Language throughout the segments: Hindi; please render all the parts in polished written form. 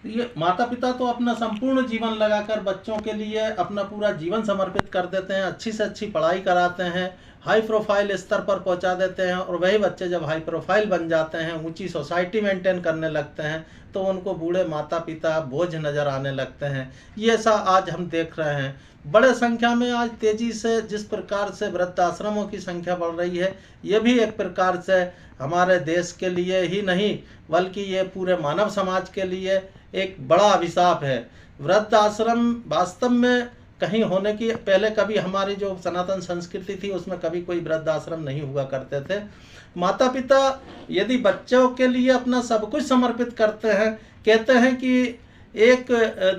ये माता पिता तो अपना संपूर्ण जीवन लगाकर बच्चों के लिए अपना पूरा जीवन समर्पित कर देते हैं, अच्छी से अच्छी पढ़ाई कराते हैं, हाई प्रोफाइल स्तर पर पहुंचा देते हैं, और वही बच्चे जब हाई प्रोफाइल बन जाते हैं, ऊंची सोसाइटी मेंटेन करने लगते हैं, तो उनको बूढ़े माता पिता बोझ नज़र आने लगते हैं। ये सा आज हम देख रहे हैं। बड़े संख्या में आज तेजी से जिस प्रकार से वृद्धाश्रमों की संख्या बढ़ रही है, ये भी एक प्रकार से हमारे देश के लिए ही नहीं बल्कि ये पूरे मानव समाज के लिए एक बड़ा अभिशाप है। वृद्धाश्रम वास्तव में कहीं होने की पहले कभी हमारी जो सनातन संस्कृति थी उसमें कभी कोई वृद्धाश्रम नहीं हुआ करते थे। माता पिता यदि बच्चों के लिए अपना सब कुछ समर्पित करते हैं, कहते हैं कि एक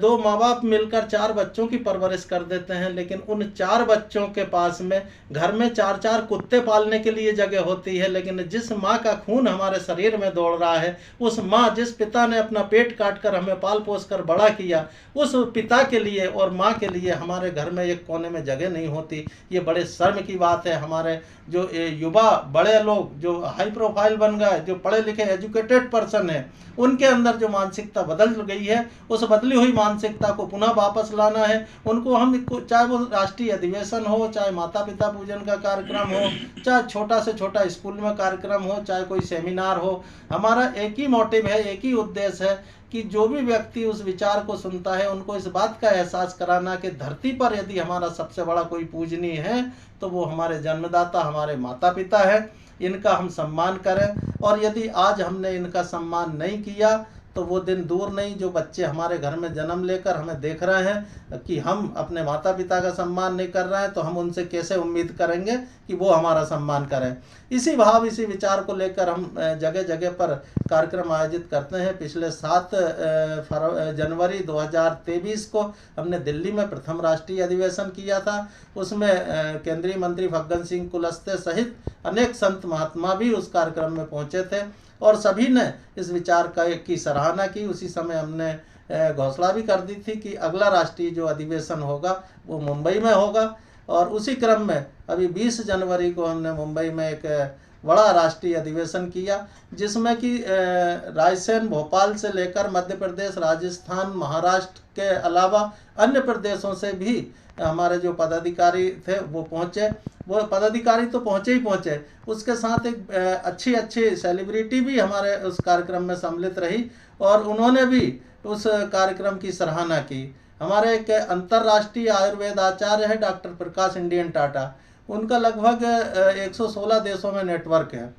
दो माँ बाप मिलकर 4 बच्चों की परवरिश कर देते हैं, लेकिन उन 4 बच्चों के पास में घर में 4-4 कुत्ते पालने के लिए जगह होती है। लेकिन जिस माँ का खून हमारे शरीर में दौड़ रहा है, उस माँ जिस पिता ने अपना पेट काट कर हमें पाल पोस कर बड़ा किया, उस पिता के लिए और माँ के लिए हमारे घर में एक कोने में जगह नहीं होती। ये बड़े शर्म की बात है। हमारे जो युवा बड़े लोग जो हाई प्रोफाइल बन गए, जो पढ़े लिखे एजुकेटेड पर्सन है, उनके अंदर जो मानसिकता बदल गई है, उस बदली हुई मानसिकता को पुनः वापस लाना है। उनको हम, चाहे वो राष्ट्रीय अधिवेशन हो, चाहे माता पिता पूजन का कार्यक्रम हो, चाहे छोटा से छोटा स्कूल में कार्यक्रम हो, चाहे कोई सेमिनार हो, हमारा एक ही मोटिव है, एक ही उद्देश्य है कि जो भी व्यक्ति उस विचार को सुनता है उनको इस बात का एहसास कराना कि धरती पर यदि हमारा सबसे बड़ा कोई पूजनीय है तो वो हमारे जन्मदाता, हमारे माता पिता है। इनका हम सम्मान करें, और यदि आज हमने इनका सम्मान नहीं किया तो वो दिन दूर नहीं जो बच्चे हमारे घर में जन्म लेकर हमें देख रहे हैं कि हम अपने माता पिता का सम्मान नहीं कर रहे हैं, तो हम उनसे कैसे उम्मीद करेंगे कि वो हमारा सम्मान करें। इसी भाव, इसी विचार को लेकर हम जगह जगह पर कार्यक्रम आयोजित करते हैं। पिछले 7 जनवरी 2023 को हमने दिल्ली में प्रथम राष्ट्रीय अधिवेशन किया था। उसमें केंद्रीय मंत्री फग्गन सिंह कुलस्ते सहित अनेक संत महात्मा भी उस कार्यक्रम में पहुंचे थे, और सभी ने इस विचार की सराहना की। उसी समय हमने घोषणा भी कर दी थी कि अगला राष्ट्रीय जो अधिवेशन होगा वो मुंबई में होगा। और उसी क्रम में अभी 20 जनवरी को हमने मुंबई में एक बड़ा राष्ट्रीय अधिवेशन किया, जिसमें कि रायसेन, भोपाल से लेकर मध्य प्रदेश, राजस्थान, महाराष्ट्र के अलावा अन्य प्रदेशों से भी हमारे जो पदाधिकारी थे वो पहुँचे। वो पदाधिकारी तो पहुँचे ही पहुँचे, उसके साथ एक अच्छी अच्छी सेलिब्रिटी भी हमारे उस कार्यक्रम में सम्मिलित रही, और उन्होंने भी उस कार्यक्रम की सराहना की। हमारे एक अंतर्राष्ट्रीय आयुर्वेद आचार्य है डॉक्टर प्रकाश इंडियन टाटा, उनका लगभग 116 देशों में नेटवर्क है।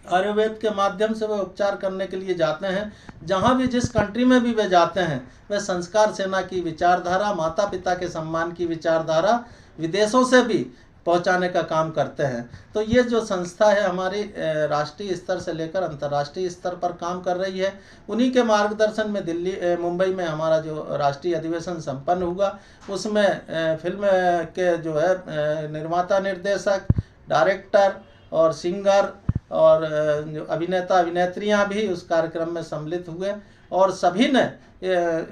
आयुर्वेद के माध्यम से वे उपचार करने के लिए जाते हैं। जहाँ भी, जिस कंट्री में भी वे जाते हैं, वे संस्कार सेना की विचारधारा, माता पिता के सम्मान की विचारधारा विदेशों से भी पहुंचाने का काम करते हैं। तो ये जो संस्था है हमारी राष्ट्रीय स्तर से लेकर अंतर्राष्ट्रीय स्तर पर काम कर रही है। उन्हीं के मार्गदर्शन में मुंबई में हमारा जो राष्ट्रीय अधिवेशन संपन्न हुआ, उसमें फिल्म के जो है निर्माता, निर्देशक, डायरेक्टर और सिंगर और जो अभिनेता अभिनेत्रियां भी उस कार्यक्रम में सम्मिलित हुए, और सभी ने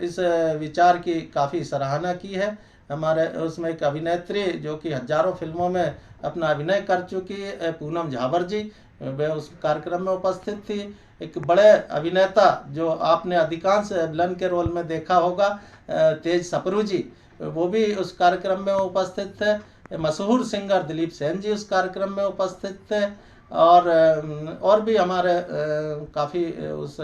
इस विचार की काफ़ी सराहना की है। हमारे उसमें एक अभिनेत्री जो कि हजारों फिल्मों में अपना अभिनय कर चुकी है, पूनम झाबर जी, वे उस कार्यक्रम में उपस्थित थी। एक बड़े अभिनेता जो आपने अधिकांश विलन के रोल में देखा होगा, तेज सप्रू जी, वो भी उस कार्यक्रम में उपस्थित थे। मशहूर सिंगर दिलीप सेन जी उस कार्यक्रम में उपस्थित थे, और भी हमारे काफ़ी उस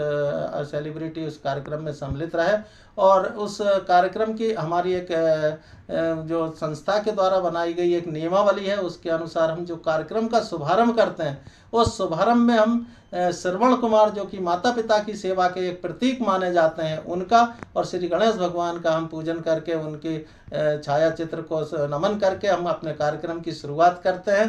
सेलिब्रिटी उस कार्यक्रम में सम्मिलित रहे। और उस कार्यक्रम की हमारी एक जो संस्था के द्वारा बनाई गई एक नियमावली है, उसके अनुसार हम जो कार्यक्रम का शुभारंभ करते हैं, उस शुभारंभ में हम श्रवण कुमार जो कि माता पिता की सेवा के एक प्रतीक माने जाते हैं उनका, और श्री गणेश भगवान का हम पूजन करके उनकी छाया चित्र को नमन करके हम अपने कार्यक्रम की शुरुआत करते हैं।